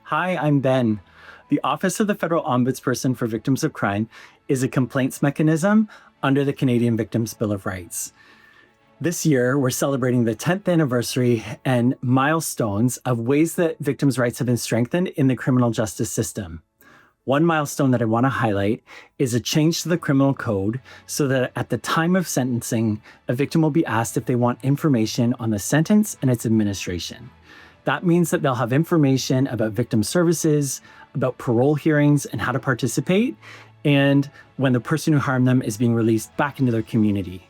Hi, I'm Ben. The Office of the Federal Ombudsperson for Victims of Crime is a complaints mechanism under the Canadian Victims' Bill of Rights. This year, we're celebrating the 10th anniversary and milestones of ways that victims' rights have been strengthened in the criminal justice system. One milestone that I want to highlight is a change to the criminal code so that at the time of sentencing, a victim will be asked if they want information on the sentence and its administration. That means that they'll have information about victim services, about parole hearings and how to participate, and when the person who harmed them is being released back into their community.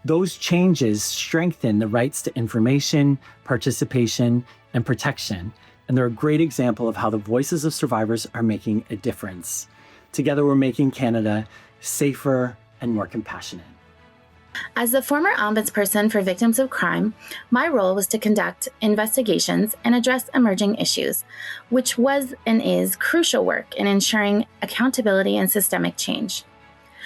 Those changes strengthen the rights to information, participation, and protection. And they're a great example of how the voices of survivors are making a difference. Together, we're making Canada safer and more compassionate. As the former ombudsperson for victims of crime, my role was to conduct investigations and address emerging issues, which was and is crucial work in ensuring accountability and systemic change.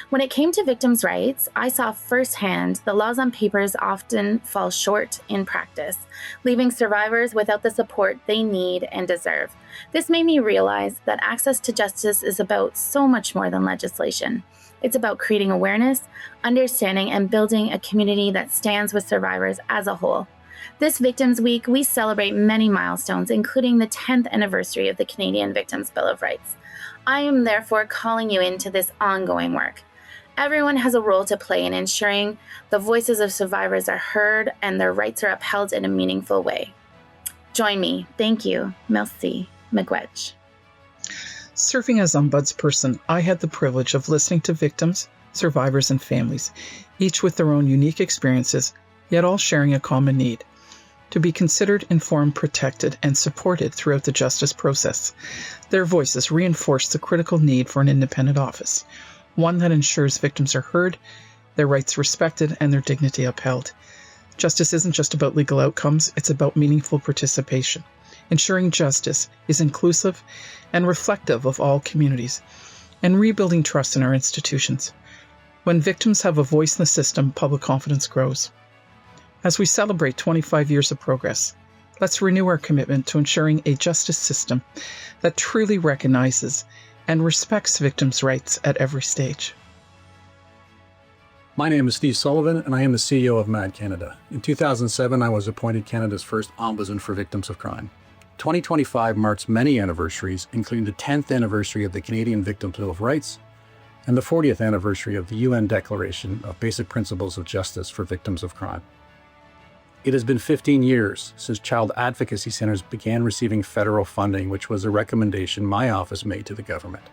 When it came to victims' rights, I saw firsthand the laws on papers often fall short in practice, leaving survivors without the support they need and deserve. This made me realize that access to justice is about so much more than legislation. It's about creating awareness, understanding, and building a community that stands with survivors as a whole. This Victims Week, we celebrate many milestones, including the 10th anniversary of the Canadian Victims' Bill of Rights. I am therefore calling you into this ongoing work. Everyone has a role to play in ensuring the voices of survivors are heard and their rights are upheld in a meaningful way. Join me. Thank you. Merci. Miigwech. Serving as ombudsperson, I had the privilege of listening to victims, survivors, and families, each with their own unique experiences, yet all sharing a common need: to be considered, informed, protected, and supported throughout the justice process. Their voices reinforce the critical need for an independent office, one that ensures victims are heard, their rights respected, and their dignity upheld. Justice isn't just about legal outcomes, it's about meaningful participation. Ensuring justice is inclusive and reflective of all communities, and rebuilding trust in our institutions. When victims have a voice in the system, public confidence grows. As we celebrate 25 years of progress, let's renew our commitment to ensuring a justice system that truly recognizes and respects victims' rights at every stage. My name is Steve Sullivan, and I am the CEO of MAD Canada. In 2007, I was appointed Canada's first Ombudsman for Victims of Crime. 2025 marks many anniversaries, including the 10th anniversary of the Canadian Victims' Bill of Rights and the 40th anniversary of the UN Declaration of Basic Principles of Justice for Victims of Crime. It has been 15 years since child advocacy centers began receiving federal funding, which was a recommendation my office made to the government.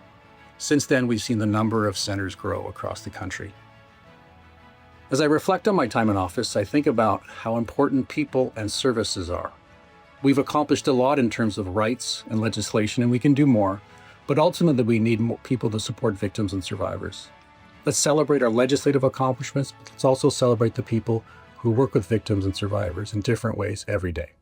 Since then, we've seen the number of centers grow across the country. As I reflect on my time in office, I think about how important people and services are. We've accomplished a lot in terms of rights and legislation, and we can do more, but ultimately we need more people to support victims and survivors. Let's celebrate our legislative accomplishments, but let's also celebrate the people who work with victims and survivors in different ways every day.